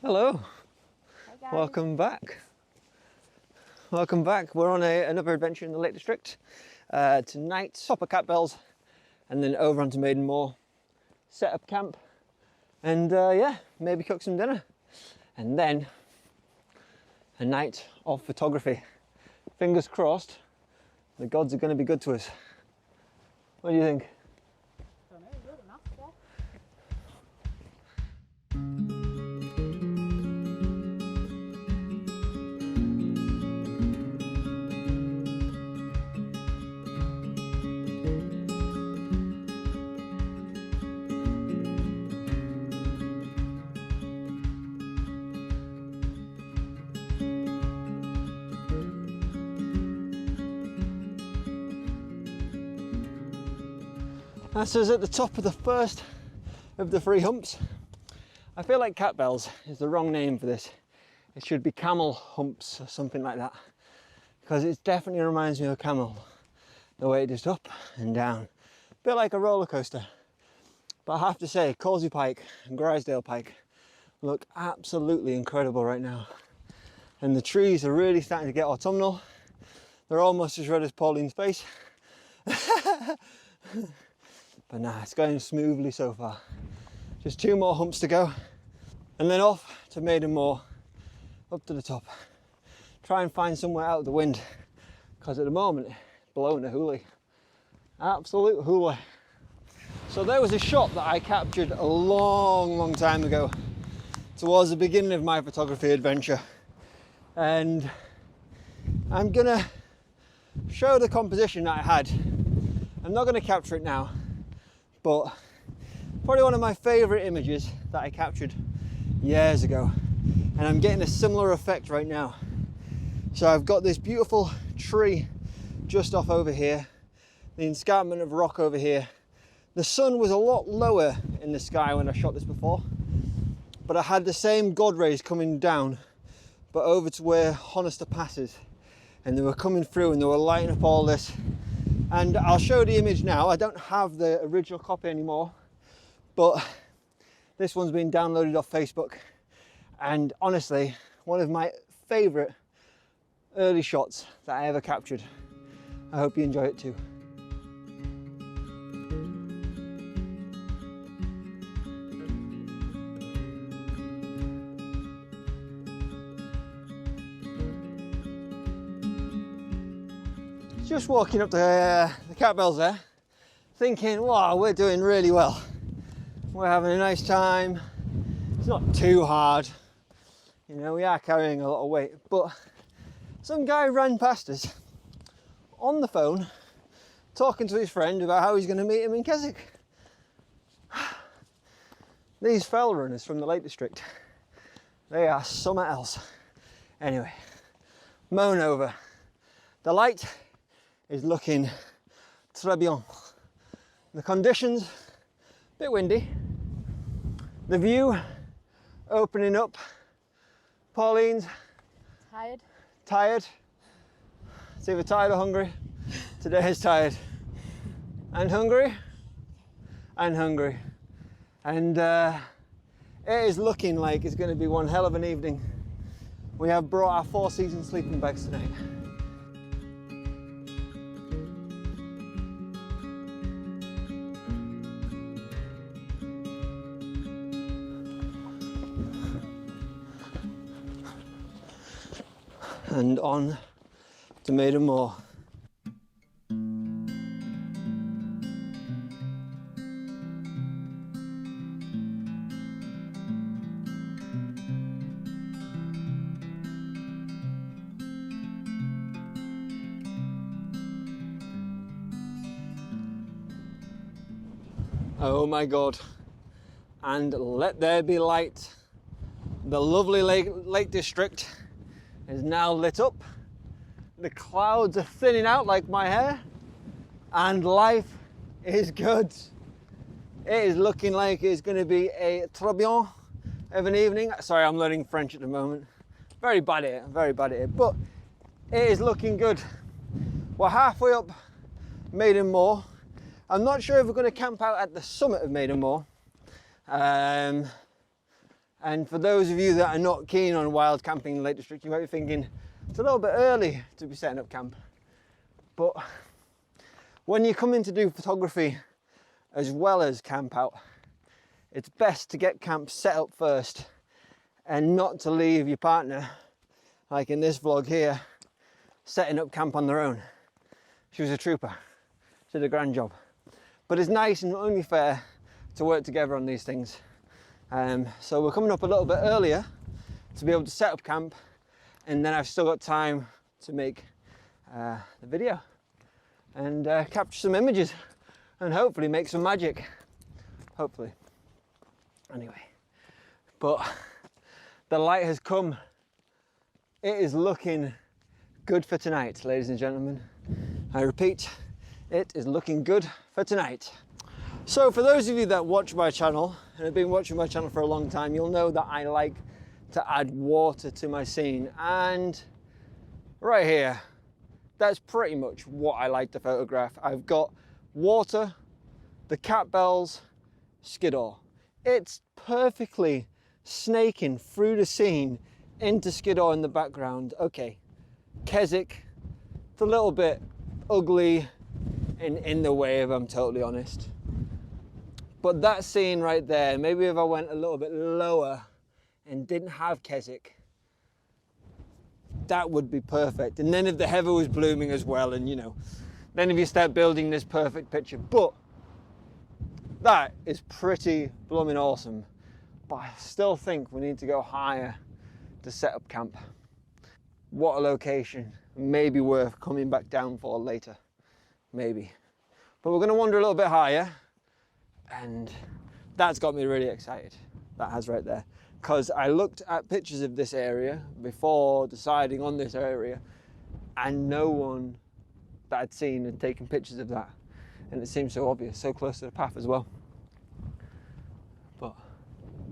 Hello, Hi guys. welcome back. Welcome back. We're on another adventure in the Lake District. Tonight, stop at Catbells and then over onto Maiden Moor, set up camp and yeah, maybe cook some dinner. And then a night of photography. Fingers crossed, the gods are going to be good to us. What do you think? Don't know, good enough, yeah. That's us at the top of the first of the three humps. I feel like Catbells is the wrong name for this. It should be camel humps or something like that, because it definitely reminds me of a camel, the way it just up and down, a bit like a roller coaster. But I have to say, Causey Pike and Grisdale Pike look absolutely incredible right now, and the trees are really starting to get autumnal. They're almost as red as Pauline's face. But nah, it's going smoothly so far. Just 2 more humps to go. And then off to Maiden Moor, up to the top. Try and find somewhere out of the wind, because at the moment, it's blowing a hoolie. Absolute hoolie. So there was a shot that I captured a long time ago, towards the beginning of my photography adventure. And I'm gonna show the composition that I had. I'm not gonna capture it now, but probably one of my favourite images that I captured years ago, and I'm getting a similar effect right now. So I've got this beautiful tree just off over here, the escarpment of rock over here. The sun was a lot lower in the sky when I shot this before, but I had the same God rays coming down, but over to where Honister passes, and they were coming through and they were lighting up all this. And I'll show the image now. I don't have the original copy anymore, but this one's been downloaded off Facebook, and honestly, one of my favourite early shots that I ever captured. I hope you enjoy it too. Just walking up the Catbells there, thinking, wow, we're doing really well. We're having a nice time. It's not too hard. You know, we are carrying a lot of weight, but some guy ran past us on the phone, talking to his friend about how he's going to meet him in Keswick. These fell runners from the Lake District, they are something else. Anyway, moan over. The light is looking très bien. The conditions, a bit windy. The view opening up. Pauline's tired. It's either tired or hungry. Today is tired. And hungry. And hungry. And it is looking like it's going to be one hell of an evening. We have brought our 4-season sleeping bags tonight. And on to Maiden Moor. Oh my God. And let there be light. The lovely Lake District is now lit up. The clouds are thinning out like my hair, and life is good. It is looking like it's going to be a très bien of an evening. Sorry, I'm learning French at the moment. Very bad at it, but it is looking good. We're halfway up Maiden Moor. I'm not sure if we're going to camp out at the summit of Maiden Moor. And for those of you that are not keen on wild camping in the Lake District, you might be thinking it's a little bit early to be setting up camp. But when you come in to do photography as well as camp out, it's best to get camp set up first and not to leave your partner, like in this vlog here, setting up camp on their own. She was a trooper. She did a grand job. But it's nice and only fair to work together on these things. So we're coming up a little bit earlier to be able to set up camp, and then I've still got time to make the video and capture some images and hopefully make some magic. Hopefully. Anyway, but the light has come. It is looking good for tonight, ladies and gentlemen. I repeat, it is looking good for tonight. So for those of you that watch my channel and have been watching my channel for a long time, you'll know that I like to add water to my scene. And right here, that's pretty much what I like to photograph. I've got water, the Catbells, Skiddaw. It's perfectly snaking through the scene into Skiddaw in the background. Okay, Keswick, it's a little bit ugly in the way, if I'm totally honest. But that scene right there, maybe if I went a little bit lower and didn't have Keswick, that would be perfect. And then if the heather was blooming as well, and you know, then if you start building this perfect picture. But that is pretty blooming awesome. But I still think we need to go higher to set up camp. What a location. Maybe worth coming back down for later. Maybe. But we're going to wander a little bit higher. And that's got me really excited. That has right there. Because I looked at pictures of this area before deciding on this area, and no one that I'd seen had taken pictures of that. And it seems so obvious, so close to the path as well. But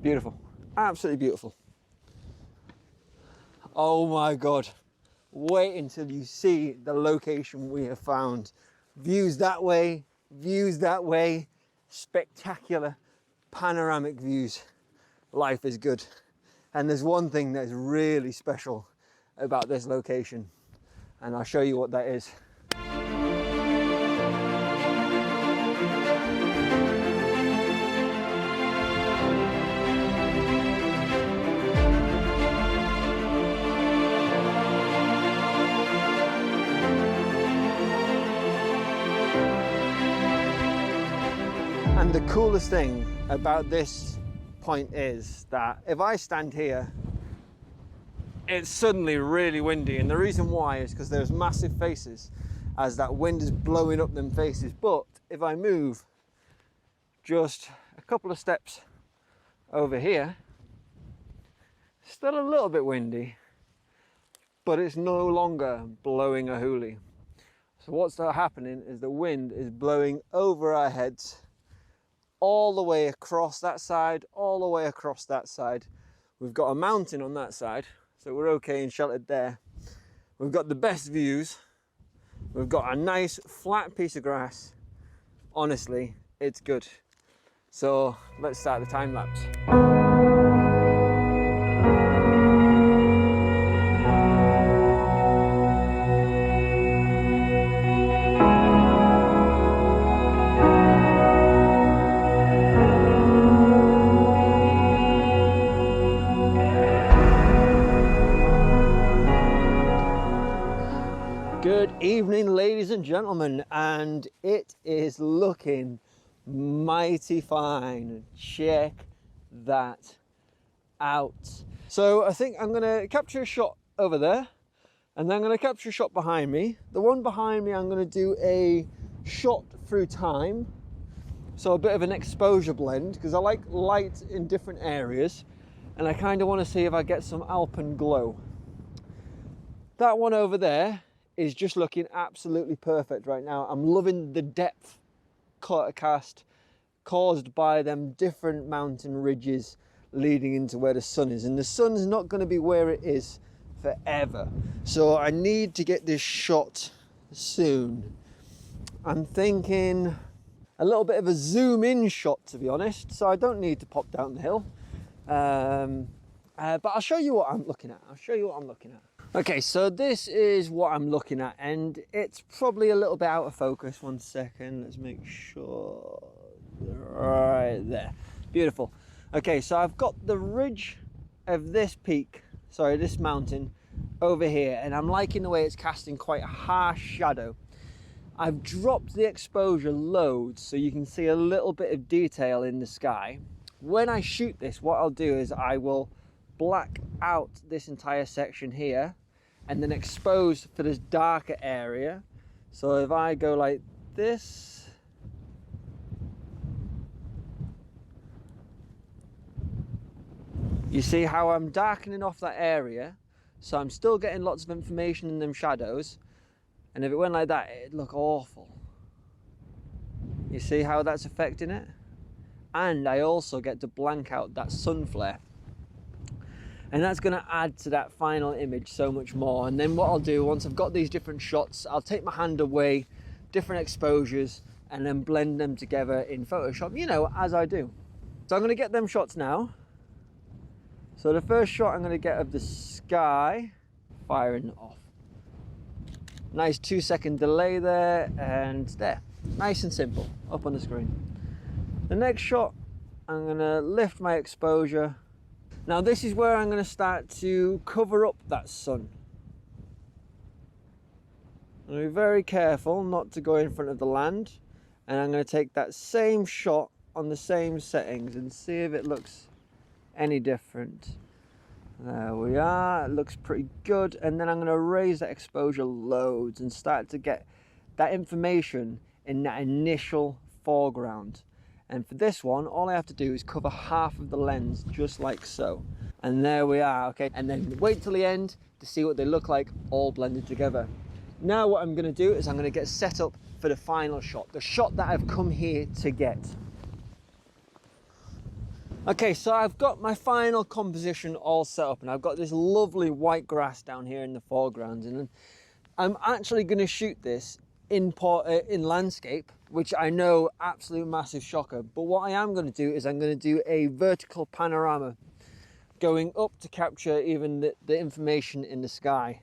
beautiful, absolutely beautiful. Oh my God. Wait until you see the location we have found. Views that way, spectacular panoramic views. Life is good. And there's one thing that is really special about this location, and I'll show you what that is. And the coolest thing about this point is that if I stand here, it's suddenly really windy, and the reason why is because there's massive faces as that wind is blowing up them faces. But if I move just a couple of steps over here, still a little bit windy, but it's no longer blowing a hoolie. So what's happening is the wind is blowing over our heads, all the way across that side, all the way across that side. We've got a mountain on that side, so we're okay and sheltered there. We've got the best views. We've got a nice flat piece of grass. Honestly, it's good. So let's start the time lapse. Good evening, ladies and gentlemen, and it is looking mighty fine. Check that out. So I think I'm going to capture a shot over there, and then I'm going to capture a shot behind me. The one behind me, I'm going to do a shot through time, so a bit of an exposure blend, because I like light in different areas, and I kind of want to see if I get some alpen glow. That one over there is just looking absolutely perfect right now. I'm loving the depth cast caused by them different mountain ridges leading into where the sun is. And the sun's not going to be where it is forever. So I need to get this shot soon. I'm thinking a little bit of a zoom in shot, to be honest. So I don't need to pop down the hill. But I'll show you what I'm looking at. Okay, so this is what I'm looking at, and it's probably a little bit out of focus. 1 second, let's make sure. Right there, beautiful. Okay, so I've got the ridge of this peak, sorry, this mountain over here, and I'm liking the way it's casting quite a harsh shadow. I've dropped the exposure loads so you can see a little bit of detail in the sky. When I shoot this, what I'll do is I will black out this entire section here and then expose for this darker area. So if I go like this, you see how I'm darkening off that area, so I'm still getting lots of information in them shadows. And if it went like that, it'd look awful. You see how that's affecting it? And I also get to blank out that sun flare. And that's going to add to that final image so much more. And then what I'll do, once I've got these different shots, I'll take my hand away, different exposures, and then blend them together in Photoshop, you know, as I do. So I'm going to get them shots now. So the first shot I'm going to get of the sky, firing off. Nice 2-second delay there, and there. Nice and simple, up on the screen. The next shot, I'm going to lift my exposure. Now this is where I'm going to start to cover up that sun. I'm going to be very careful not to go in front of the land, and I'm going to take that same shot on the same settings and see if it looks any different. There we are, it looks pretty good. And then I'm going to raise that exposure loads and start to get that information in that initial foreground. And for this one, all I have to do is cover half of the lens, just like so. And there we are, okay? And then wait till the end to see what they look like all blended together. Now what I'm going to do is I'm going to get set up for the final shot, the shot that I've come here to get. Okay, so I've got my final composition all set up, and I've got this lovely white grass down here in the foreground, and I'm actually going to shoot this in landscape, which I know, absolute massive shocker. But what I am going to do is I'm going to do a vertical panorama going up to capture even the information in the sky.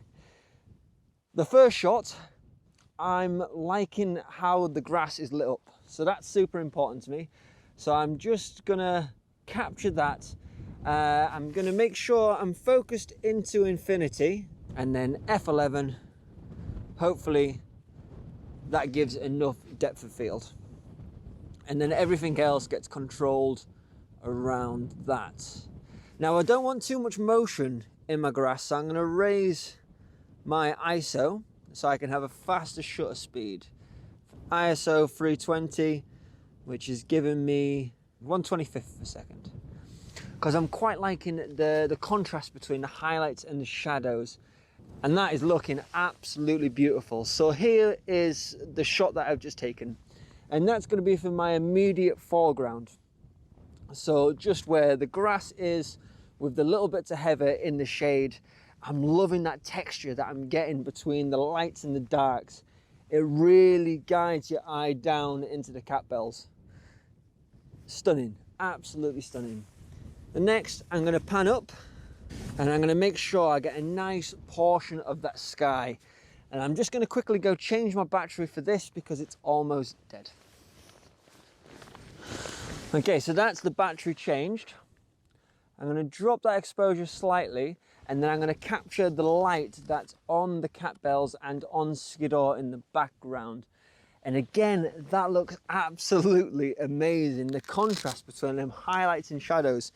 The first shot, I'm liking how the grass is lit up, so that's super important to me. So I'm just going to capture that. I'm going to make sure I'm focused into infinity, and then F11, hopefully that gives enough depth of field, and then everything else gets controlled around that. Now I don't want too much motion in my grass, so I'm going to raise my ISO so I can have a faster shutter speed. ISO 320, which is giving me 1/25th of a second, because I'm quite liking the contrast between the highlights and the shadows, and that is looking absolutely beautiful. So here is the shot that I've just taken, and that's going to be for my immediate foreground. So just where the grass is with the little bits of heather in the shade. I'm loving that texture that I'm getting between the lights and the darks. It really guides your eye down into the Catbells. Stunning, absolutely stunning. The next, I'm going to pan up, and I'm going to make sure I get a nice portion of that sky. And I'm just going to quickly go change my battery for this because it's almost dead. Okay, so that's the battery changed. I'm going to drop that exposure slightly, and then I'm going to capture the light that's on the Catbells and on Skiddaw in the background. And again, that looks absolutely amazing, the contrast between them highlights and shadows.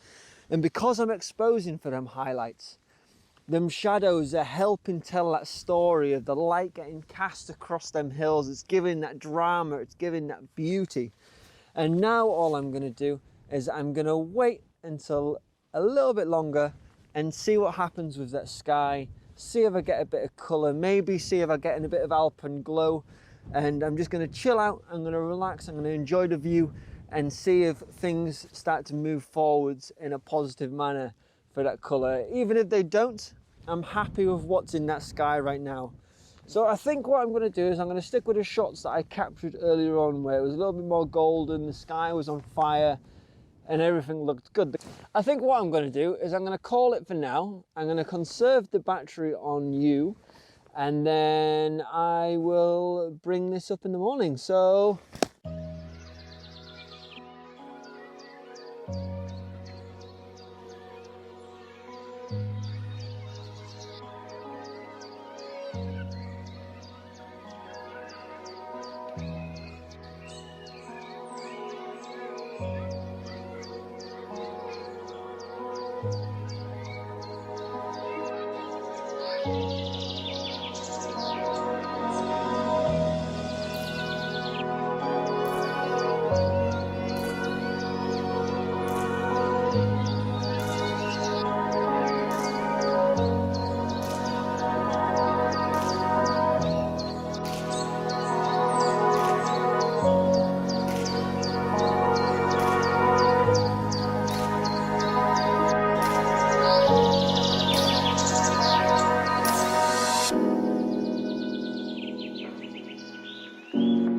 And because I'm exposing for them highlights, them shadows are helping tell that story of the light getting cast across them hills. It's giving that drama, it's giving that beauty. And now all I'm going to do is I'm going to wait until a little bit longer and see what happens with that sky, see if I get a bit of colour, maybe see if I get in a bit of alpine glow. And I'm just going to chill out, I'm going to relax, I'm going to enjoy the view and see if things start to move forwards in a positive manner for that colour. Even if they don't, I'm happy with what's in that sky right now. So I think what I'm going to do is I'm going to stick with the shots that I captured earlier on, where it was a little bit more golden, the sky was on fire, and everything looked good. I think what I'm going to do is I'm going to call it for now. I'm going to conserve the battery on you, and then I will bring this up in the morning. So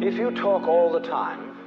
If you talk all the time,